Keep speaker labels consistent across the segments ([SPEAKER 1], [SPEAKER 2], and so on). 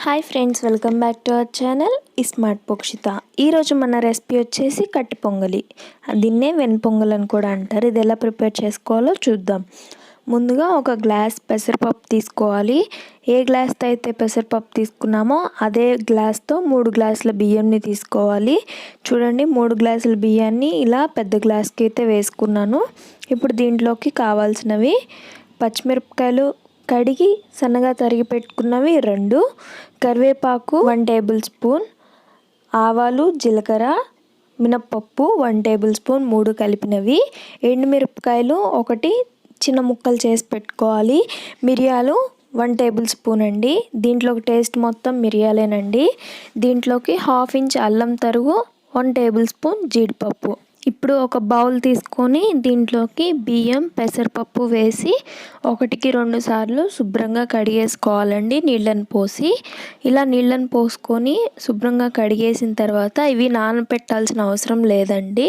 [SPEAKER 1] Hi friends, welcome back to our channel Smart Pokshitha. ఈరోజు మన recipe వచ్చేసి కట్టి పొంగలి. దీన్నే వెన్పొంగల్ అని కూడా అంటారు. ఇది ఎలా ప్రిపేర్ చేసుకోవాలో చూద్దాం. ముందుగా ఒక గ్లాస్ పెసరపప్పు తీసుకోవాలి. ఏ గ్లాస్తో అయితే పెసరపప్పు తీసుకున్నామో అదే గ్లాస్తో 3 గ్లాసుల బియ్యంని తీసుకోవాలి. చూడండి, 3 గ్లాసుల బియ్యాన్ని ఇలా పెద్ద గ్లాస్కి అయితే వేసుకున్నాను. ఇప్పుడు దీంట్లోకి కావాల్సినవి పచ్చిమిరపకాయలు కడిగి సన్నగా తరిగి పెట్టుకున్నవి 2, కరివేపాకు 1 టేబుల్ స్పూన్, ఆవాలు, జీలకర్ర, మినప్పప్పు 1 టేబుల్ స్పూన్ 3 కలిపినవి, ఎండుమిరపకాయలు 1 చిన్న ముక్కలు చేసి పెట్టుకోవాలి, మిరియాలు 1 టేబుల్ స్పూన్ అండి. దీంట్లోకి టేస్ట్ మొత్తం మిరియాలేనండి. దీంట్లోకి 1/2 ఇంచ్ అల్లం తరుగు, 1 టేబుల్ స్పూన్ జీడిపప్పు. ఇప్పుడు ఒక బౌల్ తీసుకొని దీంట్లోకి బియ్యం, పెసరపప్పు వేసి 1కి 2 సార్లు శుభ్రంగా కడిగేసుకోవాలండి నీళ్ళని పోసి. ఇలా నీళ్ళని పోసుకొని శుభ్రంగా కడిగేసిన తర్వాత ఇవి నానబెట్టాల్సిన అవసరం లేదండి,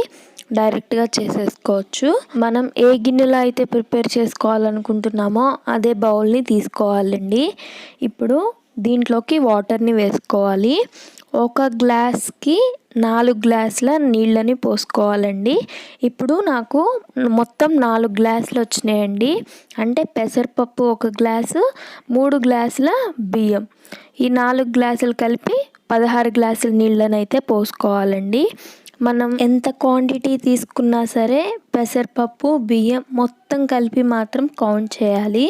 [SPEAKER 1] డైరెక్ట్గా చేసేసుకోవచ్చు. మనం ఏ గిన్నెలో అయితే ప్రిపేర్ చేసుకోవాలనుకుంటున్నామో అదే బౌల్ని తీసుకోవాలండి. ఇప్పుడు దీంట్లోకి వాటర్ని వేసుకోవాలి. ఒక గ్లాస్కి 4 గ్లాసుల నీళ్ళని పోసుకోవాలండి. ఇప్పుడు నాకు మొత్తం 4 గ్లాసులు వచ్చినాయండి. అంటే పెసరపప్పు 1 గ్లాసు, 3 గ్లాసుల బియ్యం, ఈ 4 గ్లాసులు కలిపి 16 గ్లాసుల నీళ్ళని అయితే పోసుకోవాలండి. మనం ఎంత క్వాంటిటీ తీసుకున్నా సరే పెసరపప్పు, బియ్యం మొత్తం కలిపి మాత్రం కౌంట్ చేయాలి.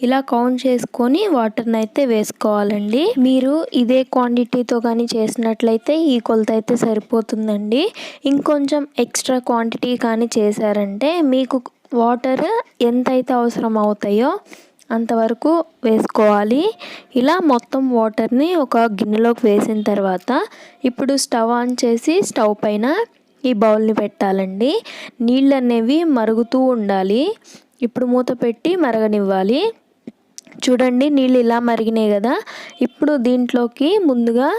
[SPEAKER 1] ఇలా కౌంట్ చేసుకొని వాటర్ని అయితే వేసుకోవాలండి. మీరు ఇదే క్వాంటిటీతో కానీ చేసినట్లయితే ఈ కొలత అయితే సరిపోతుందండి. ఇంకొంచెం ఎక్స్ట్రా క్వాంటిటీ కానీ చేశారంటే మీకు వాటర్ ఎంతైతే అవసరం అవుతాయో అంతవరకు వేసుకోవాలి. ఇలా మొత్తం వాటర్ని ఒక గిన్నెలోకి వేసిన తర్వాత ఇప్పుడు స్టవ్ ఆన్ చేసి స్టవ్ పైన ఈ బౌల్ని పెట్టాలండి. నీళ్ళు అనేవి మరుగుతూ ఉండాలి. ఇప్పుడు మూత పెట్టి మరగనివ్వాలి. చూడండి, నీళ్ళు ఇలా మరిగినాయి కదా. ఇప్పుడు దీంట్లోకి ముందుగా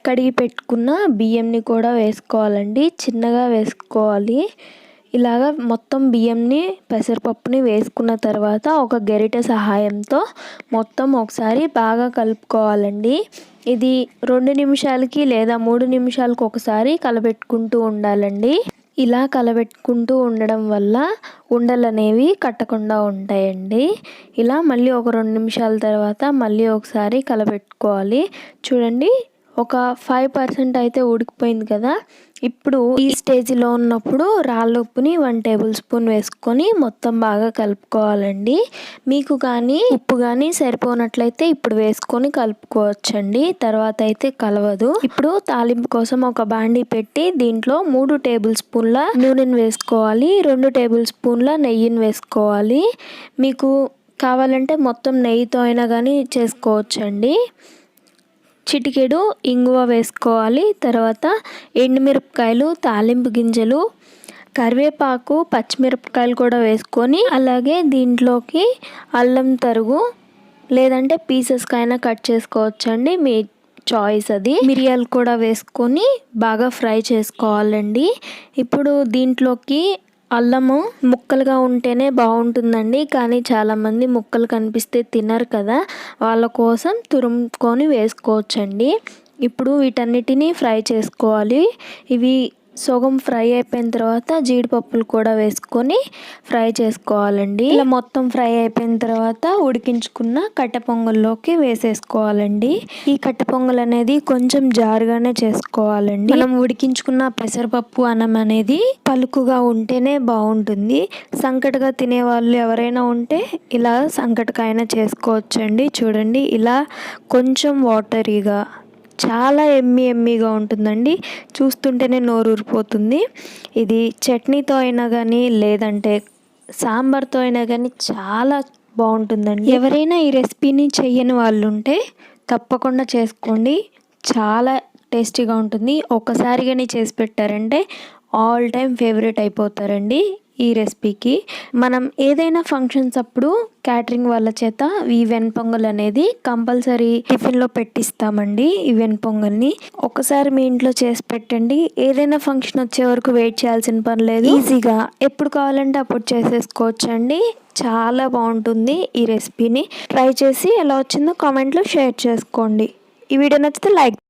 [SPEAKER 1] కడిగి పెట్టుకున్న బియ్యంని కూడా వేసుకోవాలండి. చిన్నగా వేసుకోవాలి. ఇలాగ మొత్తం బియ్యంని, పెసరపప్పుని వేసుకున్న తర్వాత ఒక గరిటె సహాయంతో మొత్తం ఒకసారి బాగా కలుపుకోవాలండి. ఇది 2 నిమిషాలకి లేదా 3 నిమిషాలకు ఒకసారి కలబెట్టుకుంటూ ఉండాలండి. ఇలా కలబెట్టుకుంటూ ఉండడం వల్ల ఉండలు అనేవి కట్టకుండా ఉంటాయండి. ఇలా మళ్ళీ ఒక 2 నిమిషాల తర్వాత మళ్ళీ ఒకసారి కలబెట్టుకోవాలి. చూడండి, ఒక 5% అయితే ఉడికిపోయింది కదా. ఇప్పుడు ఈ స్టేజ్లో ఉన్నప్పుడు రాళ్ళ ఉప్పుని 1 టేబుల్ స్పూన్ వేసుకొని మొత్తం బాగా కలుపుకోవాలండి. మీకు కానీ ఉప్పు కానీ సరిపోనట్లయితే ఇప్పుడు వేసుకొని కలుపుకోవచ్చండి, తర్వాత అయితే కలవదు. ఇప్పుడు తాలింపు కోసం ఒక బాండీ పెట్టి దీంట్లో 3 టేబుల్ స్పూన్ల నూనెను వేసుకోవాలి, 2 టేబుల్ స్పూన్ల నెయ్యిని వేసుకోవాలి. మీకు కావాలంటే మొత్తం నెయ్యితో అయినా కానీ చేసుకోవచ్చండి. చిటికెడు ఇంగువ వేసుకోవాలి. తర్వాత ఎండుమిరపకాయలు, తాలింపు గింజలు, కరివేపాకు, పచ్చిమిరపకాయలు కూడా వేసుకొని, అలాగే దీంట్లోకి అల్లం తరుగు లేదంటే పీసెస్కైనా కట్ చేసుకోవచ్చండి, మీ చాయిస్ అది. మిరియాలు కూడా వేసుకొని బాగా ఫ్రై చేసుకోవాలండి. ఇప్పుడు దీంట్లోకి అల్లము ముక్కలుగా ఉంటేనే బాగుంటుందండి, కానీ చాలామంది ముక్కలు కనిపిస్తే తినరు కదా, వాళ్ళ కోసం తురుముకొని వేసుకోవచ్చండి. ఇప్పుడు వీటన్నిటినీ ఫ్రై చేసుకోవాలి. ఇవి సగం ఫ్రై అయిపోయిన తర్వాత జీడిపప్పులు కూడా వేసుకొని ఫ్రై చేసుకోవాలండి. ఇలా మొత్తం ఫ్రై అయిపోయిన తర్వాత ఉడికించుకున్న కట్టె పొంగల్లోకి వేసేసుకోవాలండి. ఈ కట్టె పొంగల్ అనేది కొంచెం జారుగానే చేసుకోవాలండి. మనం ఉడికించుకున్న పెసరపప్పు అన్నం అనేది పలుకుగా ఉంటేనే బాగుంటుంది. సంకటగా తినే వాళ్ళు ఎవరైనా ఉంటే ఇలా సంకటకైనా చేసుకోవచ్చండి. చూడండి, ఇలా కొంచెం వాటరీగా చాలా ఎమ్మీగా ఉంటుందండి. చూస్తుంటేనే నోరు ఊరిపోతుంది. ఇది చట్నీతో అయినా కానీ లేదంటే సాంబార్తో అయినా కానీ చాలా బాగుంటుందండి. ఎవరైనా ఈ రెసిపీని చెయ్యని వాళ్ళు ఉంటే తప్పకుండా చేసుకోండి, చాలా టేస్టీగా ఉంటుంది. ఒక్కసారి కానీ చేసి పెట్టారంటే ఆల్ టైమ్ ఫేవరెట్ అయిపోతారండి ఈ రెసిపీకి. మనం ఏదైనా ఫంక్షన్స్ అప్పుడు క్యాటరింగ్ వాళ్ళ చేత ఈ వెన్పొంగల్ అనేది కంపల్సరీ టిఫిన్లో పెట్టిస్తామండి. ఈ వెన్పొంగల్ని ఒకసారి మీ ఇంట్లో చేసి పెట్టండి. ఏదైనా ఫంక్షన్ వచ్చే వరకు వెయిట్ చేయాల్సిన పని లేదు. ఈజీగా ఎప్పుడు కావాలంటే అప్పుడు చేసేసుకోవచ్చండి. చాలా బాగుంటుంది. ఈ రెసిపీని ట్రై చేసి ఎలా వచ్చిందో కామెంట్లో షేర్ చేసుకోండి. ఈ వీడియో నచ్చితే లైక్